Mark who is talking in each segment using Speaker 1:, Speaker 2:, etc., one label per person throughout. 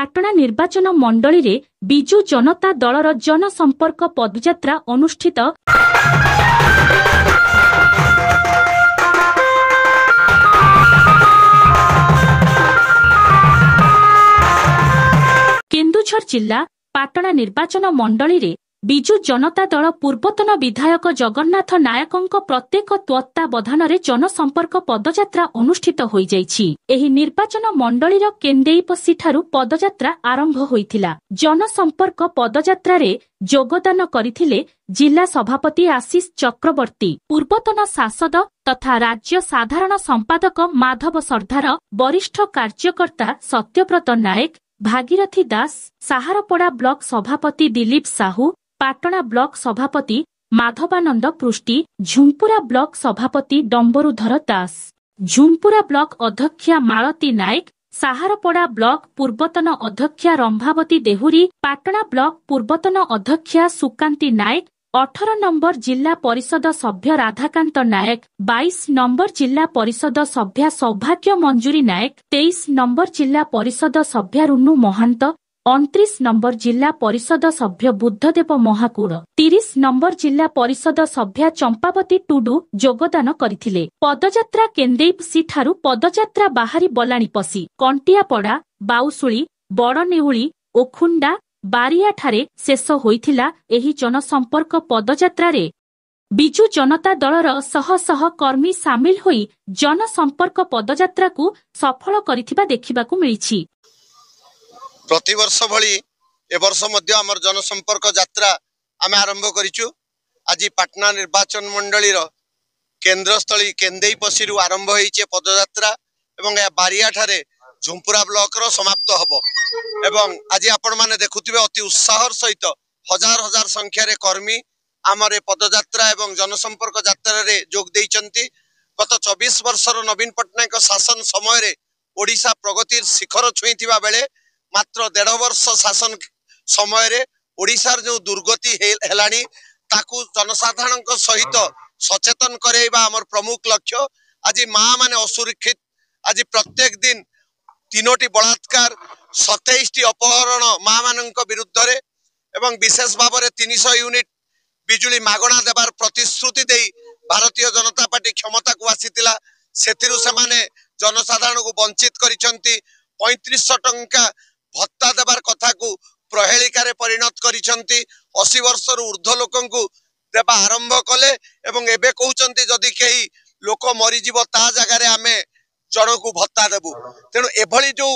Speaker 1: पाटणा निर्वाचन मंडली रे बिजु जनता दलर जनसंपर्क पदयात्रा अनुष्ठित। केन्दुझर जिला पाटणा निर्वाचन मंडली रे बिजु जनता दल पूर्वतन विधायक जगन्नाथ नायकଙ୍କ प्रत्येक तत्वावधान रे जनसंपर्क पदयात्रा अनुष्ठित होई जाइछि। एही निर्वाचन मंडलीर केन्देईपसी ठारू पदयात्रा आरंभ होइथिला। जनसंपर्क पदयात्रा रे योगदान करिथिले जिला सभापति आशीष चक्रवर्ती, पूर्वतन सांसद तथा राज्य साधारण संपादक माधव सरदार, वरिष्ठ कार्यकर्ता सत्यव्रत नायक, भागीरथी दास, साहारपड़ा ब्लॉक सभापति दिलीप साहू, पाटणा ब्लॉक सभापति माधवानंद पृष्टि, झुंपुरा ब्लॉक सभापति डंबरुधर दास, झुंपुरा ब्लॉक अध्यक्षा मालती नायक, साहारपड़ा ब्लॉक पूर्वतन अध्यक्षा रंभावती देहुरी, पाटणा ब्लॉक पूर्वतन अध्यक्षा सुकांती नायक, 18 नंबर जिला परिषद सभ्य राधाकांत नायक, 22 नंबर जिला परिषद सभ्या सौभाग्य मंजूरी नायक, 23 नंबर जिला परिषद सभ्या रुनु महांत, 29 नंबर जिला परिषद सभ्य बुद्धदेव महाकुड़, 30 नंबर जिला परिषद सभ्या चंपावती टुडू योगदान करिथिले। पदयात्रा केन्देईपसी ठारू पदयात्रा बाहरी बलाणीपसी, कंटियापड़ा, बाउसुली, बड़नेउली, ओखुंडा, बारिया ठारे शेष होइथिला। एही जनसंपर्क पदयात्रा रे बिजु जनता दलर शह शह कर्मी सामिल होई जनसंपर्क पदयात्रा को सफल करिथिबा देखिबाकू मिलिछि।
Speaker 2: प्रतिवर्ष भली ए वर्ष मध्य आमर जनसंपर्क यात्रा आम आरंभ करिछु। आज पाटना निर्वाचन मंडलीर केन्द्रस्थली केन्देईपसी आरंभ होइछे पदयात्रा एवं बारिया ठारे झुंपुरा ब्लॉक रो समाप्त हबो। एवं आज आपण माने देखुथिबे अति उत्साहर सहित हजार हजार संख्या रे कर्मी आमर पदयात्रा एवं जनसंपर्क यात्रा रे जोग देइचंती। गत 24 वर्षर नवीन पटनायक शासन समय रे ओडिशा प्रगतिर शिखर छुईथिबा बेले मात्र 1.5 वर्ष शासन समय रे ओडिशार जो दुर्गति हेलानी ताकू जनसाधारण सहित सचेतन करेबा आमर प्रमुख लक्ष्य। आज माँ माने असुरक्षित, आज प्रत्येक दिन 3टी बलात्कार 27टी अपहरण माँ मानक विरुद्ध रे एवं विशेष भाव में 300 यूनिट बिजुली मागणा देवार प्रतिश्रुति दे भारतीय जनता पार्टी क्षमता को आसीतिला। सेथिरु सेमाने जनसाधारण को वंचित करिसंती। 3500 टंका भत्ता देवार कथा को प्रहेलिका रे परिणत करिसंती। 80 वर्ष ऊर्ध्व लोकन को देवा आरंभ कले एवं एबे कहउचंती जदि केही लोक मरी जीव ता जगह रे आमे जन को भत्ता देबु। तेणु एभली जो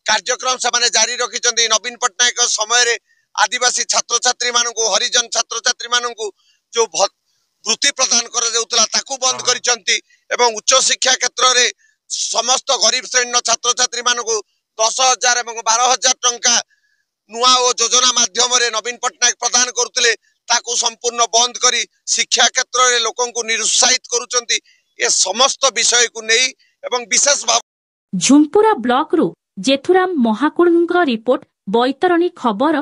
Speaker 2: कार्यक्रम से जारी रखिचंती। नवीन पटनायक समय रे आदिवासी छात्र छात्री मानकु, हरिजन छात्र छात्री मानकु जो वृत्ति प्रदान कर जाउतला ताकू बंद करिसंती एवं उच्च शिक्षा क्षेत्र रे समस्त गरीब श्रेणी छात्र छात्री मानकु 10,000 एवं 12,000 टंका नुआ ओ योजना माध्यम रे नवीन पटनायक प्रदान करुतले ताकू संपूर्ण बंद करी शिक्षा क्षेत्र रे लोकन को निरुत्साहित करूचंती। ए समस्त विषय को नेई एवं विशेष भाव
Speaker 1: झुंपुरा ब्लॉक रु जेथुराम महाकुड़ଙ୍କ रिपोर्ट बैतरणी खबर।